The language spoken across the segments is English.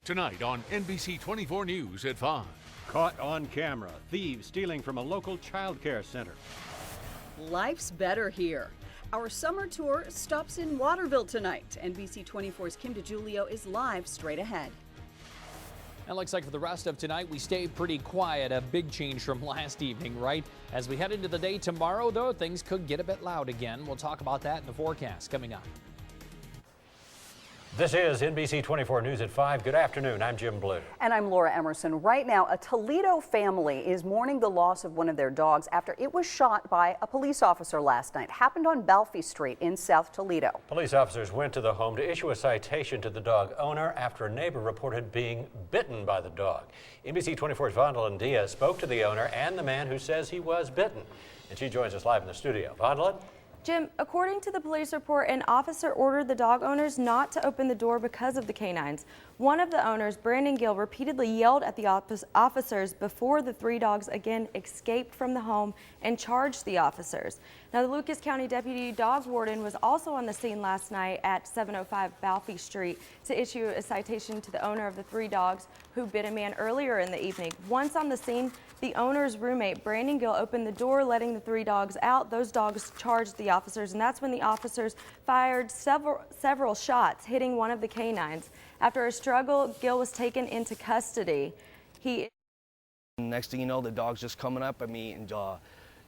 Tonight on NBC 24 News at 5. Caught on camera, thieves stealing from a local child care center. Life's better here. Our summer tour stops in Waterville tonight. NBC 24's Kim DeGiulio is live straight ahead. It looks like for the rest of tonight, we stay pretty quiet. A big change from last evening, right? As we head into the day tomorrow, though, things could get a bit loud again. We'll talk about that in the forecast coming up. This is NBC 24 News at 5. Good afternoon. I'm Jim Blue. And I'm Laura Emerson. Right now, a Toledo family is mourning the loss of one of their dogs after it was shot by a police officer last night. Happened on Balfe Street in South Toledo. Police officers went to the home to issue a citation to the dog owner after a neighbor reported being bitten by the dog. NBC 24's Vondelin Diaz spoke to the owner and the man who says he was bitten. And she joins us live in the studio. Vondelin? Jim, according to the police report, an officer ordered the dog owners not to open the door because of the canines. One of the owners, Brandon Gill, repeatedly yelled at the officers before the three dogs again escaped from the home and charged the officers. Now, the Lucas County Deputy Dog Warden was also on the scene last night at 705 Balfe Street to issue a citation to the owner of the three dogs who bit a man earlier in the evening. Once on the scene, the owner's roommate, Brandon Gill, opened the door, letting the three dogs out. Those dogs charged the officers, and that's when the officers fired several shots, hitting one of the canines. After a struggle, Gill was taken into custody. Next thing you know, the dog's just coming up at me and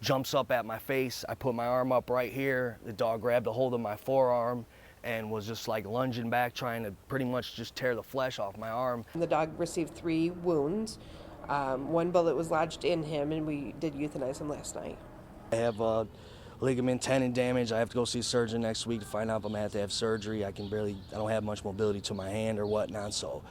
jumps up at my face. I put my arm up right here. The dog grabbed a hold of my forearm and was just like lunging back, trying to pretty much just tear the flesh off my arm. The dog received 3 wounds. One bullet was lodged in him, and we did euthanize him last night. I have ligament tendon damage. I have to go see a surgeon next week to find out if I'm going to have to have surgery. I don't have much mobility to my hand or whatnot, so.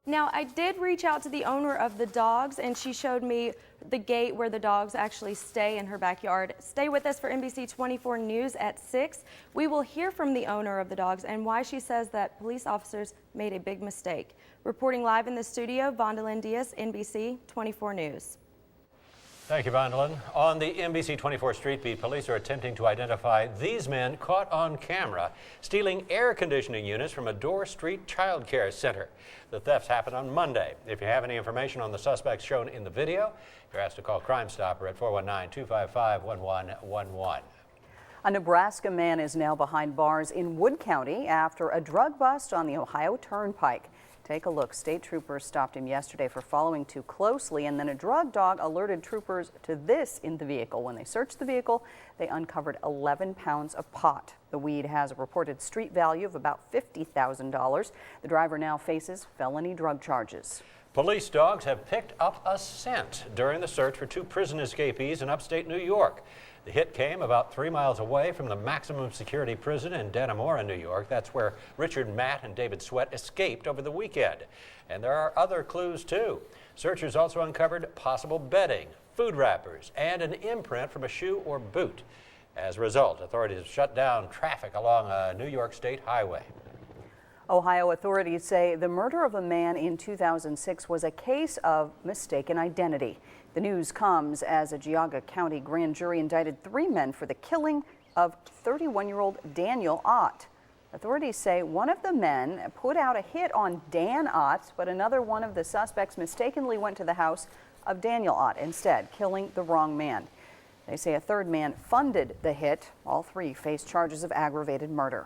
Now, I did reach out to the owner of the dogs, and she showed me the gate where the dogs actually stay in her backyard. Stay with us for NBC 24 News at 6. We will hear from the owner of the dogs and why she says that police officers made a big mistake. Reporting live in the studio, Vondelin Diaz, NBC 24 News. Thank you, Vondelin. On the NBC 24 Street Beat, police are attempting to identify these men caught on camera stealing air conditioning units from a Dorr Street child care center. The thefts happened on Monday. If you have any information on the suspects shown in the video, you're asked to call Crime Stopper at 419-255-1111. A Nebraska man is now behind bars in Wood County after a drug bust on the Ohio Turnpike. Take a look. State troopers stopped him yesterday for following too closely, and then a drug dog alerted troopers to this in the vehicle. When they searched the vehicle, they uncovered 11 pounds of pot. The weed has a reported street value of about $50,000. The driver now faces felony drug charges. Police dogs have picked up a scent during the search for 2 prison escapees in upstate New York. The hit came about 3 miles away from the maximum security prison in Dannemora, New York. That's where Richard Matt and David Sweat escaped over the weekend. And there are other clues, too. Searchers also uncovered possible bedding, food wrappers, and an imprint from a shoe or boot. As a result, authorities have shut down traffic along a New York State highway. Ohio authorities say the murder of a man in 2006 was a case of mistaken identity. The news comes as a Geauga County grand jury indicted 3 men for the killing of 31-year-old Daniel Ott. Authorities say one of the men put out a hit on Dan Ott, but another one of the suspects mistakenly went to the house of Daniel Ott instead, killing the wrong man. They say a third man funded the hit. All 3 face charges of aggravated murder.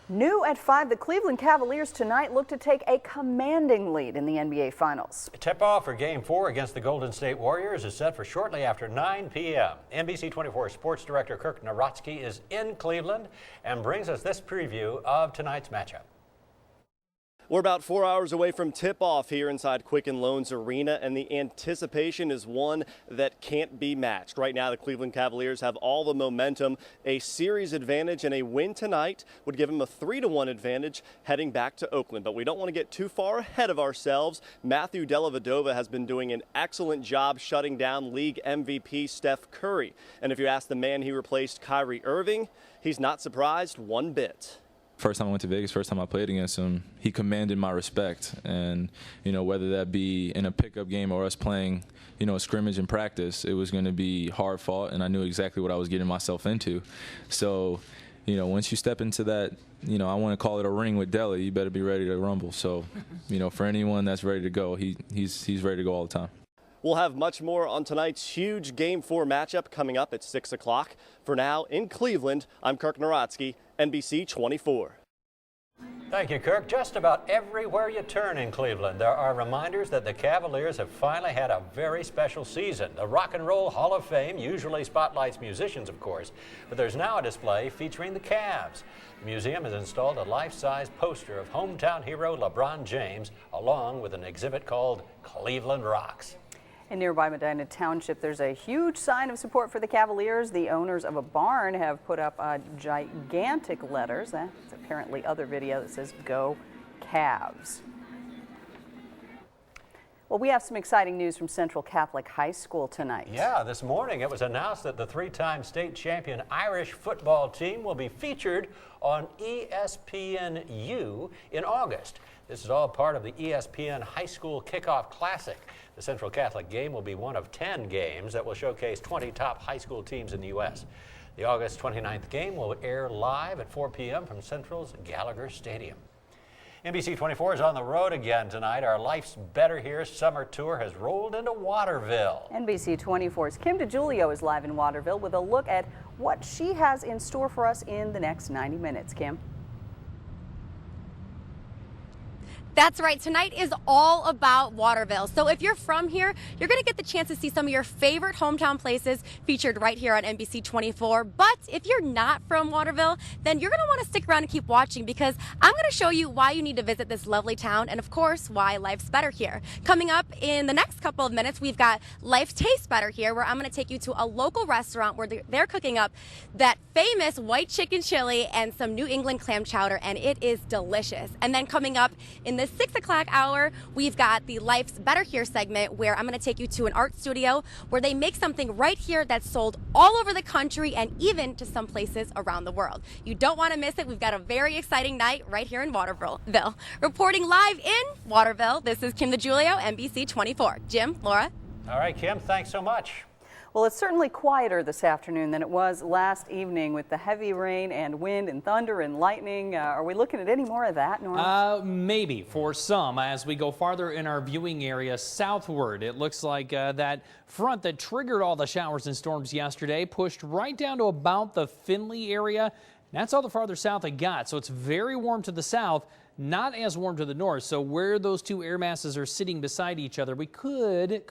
New at 5, the Cleveland Cavaliers tonight look to take a commanding lead in the NBA Finals. Tip-off for Game 4 against the Golden State Warriors is set for shortly after 9 p.m. NBC 24 Sports Director Kirk Narotsky is in Cleveland and brings us this preview of tonight's matchup. We're about 4 hours away from tip-off here inside Quicken Loans Arena, and the anticipation is one that can't be matched. Right now, the Cleveland Cavaliers have all the momentum. A series advantage and a win tonight would give them a 3-1 advantage heading back to Oakland. But we don't want to get too far ahead of ourselves. Matthew Dellavedova has been doing an excellent job shutting down league MVP Steph Curry. And if you ask the man he replaced, Kyrie Irving, he's not surprised one bit. First time I went to Vegas, first time I played against him, he commanded my respect. And, you know, whether that be in a pickup game or us playing, you know, a scrimmage in practice, it was going to be hard fought, and I knew exactly what I was getting myself into. So once you step into that, I want to call it a ring with Deli, you better be ready to rumble. So, for anyone that's ready to go, he's ready to go all the time. We'll have much more on tonight's huge Game 4 matchup coming up at 6 o'clock. For now, in Cleveland, I'm Kirk Narotsky, NBC 24. Thank you, Kirk. Just about everywhere you turn in Cleveland, there are reminders that the Cavaliers have finally had a very special season. The Rock and Roll Hall of Fame usually spotlights musicians, of course, but there's now a display featuring the Cavs. The museum has installed a life-size poster of hometown hero LeBron James, along with an exhibit called Cleveland Rocks. In nearby Medina Township, there's a huge sign of support for the Cavaliers. The owners of a barn have put up gigantic letters. That's apparently other video that says "Go Cavs." Well, we have some exciting news from Central Catholic High School tonight. Yeah, this morning it was announced that the three-time state champion Irish football team will be featured on ESPNU in August. This is all part of the ESPN High School Kickoff Classic. The Central Catholic game will be one of 10 games that will showcase 20 top high school teams in the U.S. The August 29th game will air live at 4 p.m. from Central's Gallagher Stadium. NBC 24 is on the road again tonight. Our Life's Better Here summer tour has rolled into Waterville. NBC 24's Kim DeGiulio is live in Waterville with a look at what she has in store for us in the next 90 minutes. Kim? That's right. Tonight is all about Waterville. So if you're from here, you're going to get the chance to see some of your favorite hometown places featured right here on NBC 24. But if you're not from Waterville, then you're going to want to stick around and keep watching, because I'm going to show you why you need to visit this lovely town and, of course, why life's better here. Coming up in the next couple of minutes, we've got Life Tastes Better here, where I'm going to take you to a local restaurant where they're cooking up that famous white chicken chili and some New England clam chowder, and it is delicious. And then coming up in the 6 o'clock hour, we've got the Life's Better Here segment, where I'm going to take you to an art studio where they make something right here that's sold all over the country and even to some places around the world. You don't want to miss it. We've got a very exciting night right here in Waterville. Reporting live in Waterville, this is Kim DeGiulio, NBC 24. Jim, Laura. All right, Kim, thanks so much. Well, it's certainly quieter this afternoon than it was last evening with the heavy rain and wind and thunder and lightning. Are we looking at any more of that, Norm? Maybe for some. As we go farther in our viewing area southward, it looks like that front that triggered all the showers and storms yesterday pushed right down to about the Findlay area. That's all the farther south it got, so it's very warm to the south, not as warm to the north. So where those two air masses are sitting beside each other, we could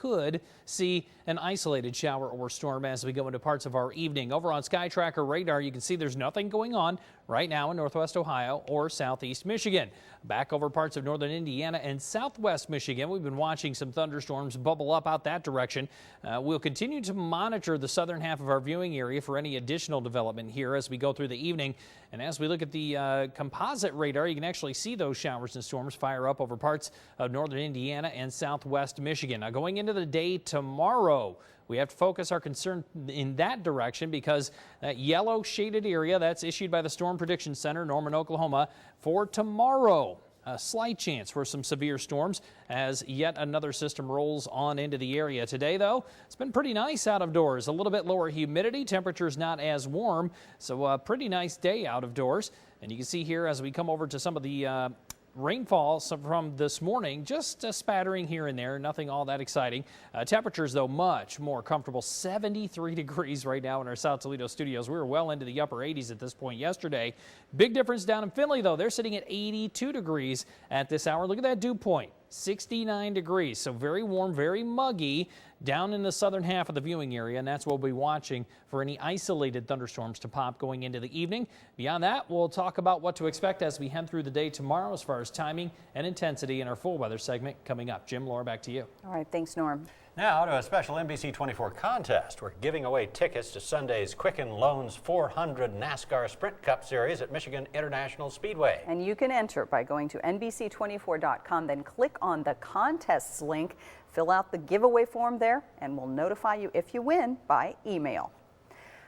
see an isolated shower or storm as we go into parts of our evening. Over on Sky Tracker radar, you can see there's nothing going on right now in northwest Ohio or southeast Michigan. Back over parts of northern Indiana and southwest Michigan, we've been watching some thunderstorms bubble up out that direction. We'll continue to monitor the southern half of our viewing area for any additional development here as we go through the evening. And as we look at the composite radar, you can actually see those showers and storms fire up over parts of northern Indiana and southwest Michigan. Now, going into the day tomorrow, we have to focus our concern in that direction, because that yellow shaded area that's issued by the Storm Prediction Center, Norman, Oklahoma, for tomorrow. A slight chance for some severe storms as yet another system rolls on into the area. Today, though, it's been pretty nice out of doors. A little bit lower humidity. Temperatures not as warm, so a pretty nice day out of doors. And you can see here as we come over to some of the rainfall from this morning, just a spattering here and there, nothing all that exciting. Temperatures, though, much more comfortable. 73 degrees right now in our South Toledo studios. We were well into the upper 80s at this point yesterday. Big difference down in Findlay, though. They're sitting at 82 degrees at this hour. Look at that dew point, 69 degrees. So very warm, very muggy down in the southern half of the viewing area, and that's what we'll be watching for any isolated thunderstorms to pop going into the evening. Beyond that, we'll talk about what to expect as we head through the day tomorrow as far as timing and intensity in our full weather segment coming up. Jim, Laura, back to you. All right, thanks, Norm. Now to a special NBC 24 contest. We're giving away tickets to Sunday's Quicken Loans 400 NASCAR Sprint Cup Series at Michigan International Speedway. And you can enter by going to NBC24.com, then click on the contests link, fill out the giveaway form there, and we'll notify you if you win by email.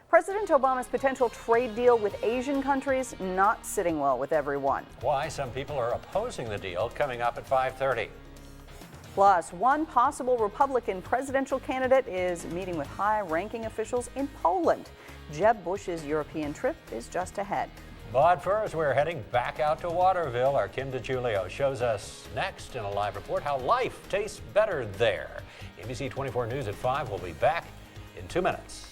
President Obama's potential trade deal with Asian countries not sitting well with everyone. Why some people are opposing the deal, coming up at 5:30. Plus, one possible Republican presidential candidate is meeting with high-ranking officials in Poland. Jeb Bush's European trip is just ahead. But first, we're heading back out to Waterville. Our Kim DeGiulio shows us next in a live report how life tastes better there. NBC 24 News at 5 will be back in 2 minutes.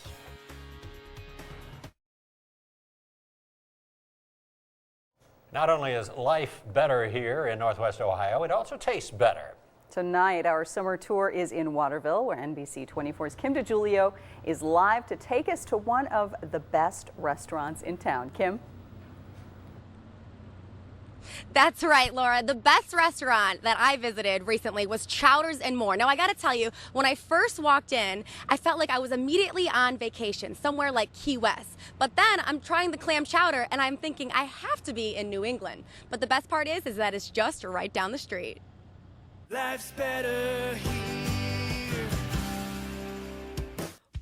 Not only is life better here in Northwest Ohio, it also tastes better. Tonight, our summer tour is in Waterville, where NBC 24's Kim DeGiulio is live to take us to one of the best restaurants in town. Kim? That's right, Laura. The best restaurant that I visited recently was Chowders and More. Now, I got to tell you, when I first walked in, I felt like I was immediately on vacation, somewhere like Key West. But then I'm trying the clam chowder, and I'm thinking I have to be in New England. But the best part is that it's just right down the street. Life's better here.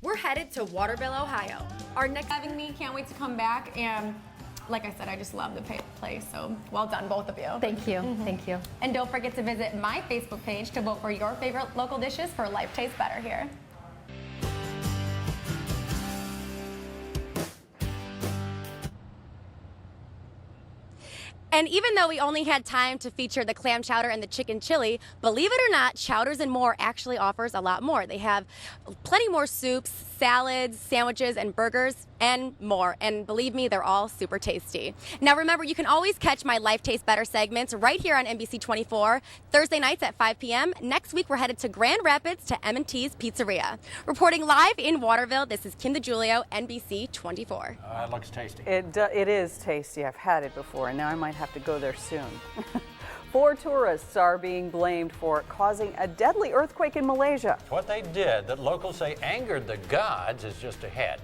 We're headed to Waterville, Ohio. Our next having me, can't wait to come back. And like I said, I just love the place, so well done, both of you. Thank you. Thank you. And don't forget to visit my Facebook page to vote for your favorite local dishes for Life Tastes Better here. And even though we only had time to feature the clam chowder and the chicken chili, believe it or not, Chowders and More actually offers a lot more. They have plenty more soups, salads, sandwiches, and burgers, and more. And believe me, they're all super tasty. Now remember, you can always catch my Life Tastes Better segments right here on NBC 24, Thursday nights at 5 p.m. Next week, we're headed to Grand Rapids to M&T's Pizzeria. Reporting live in Waterville, this is Kim DeGiulio, NBC 24. It looks tasty. It is tasty. I've had it before, and now I might have to go there soon. 4 tourists are being blamed for causing a deadly earthquake in Malaysia. What they did that locals say angered the gods is just ahead.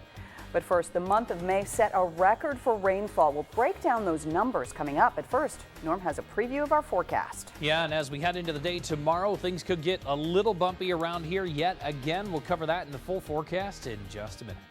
But first, the month of May set a record for rainfall. We'll break down those numbers coming up. But first, Norm has a preview of our forecast. Yeah, and as we head into the day tomorrow, things could get a little bumpy around here yet again. We'll cover that in the full forecast in just a minute.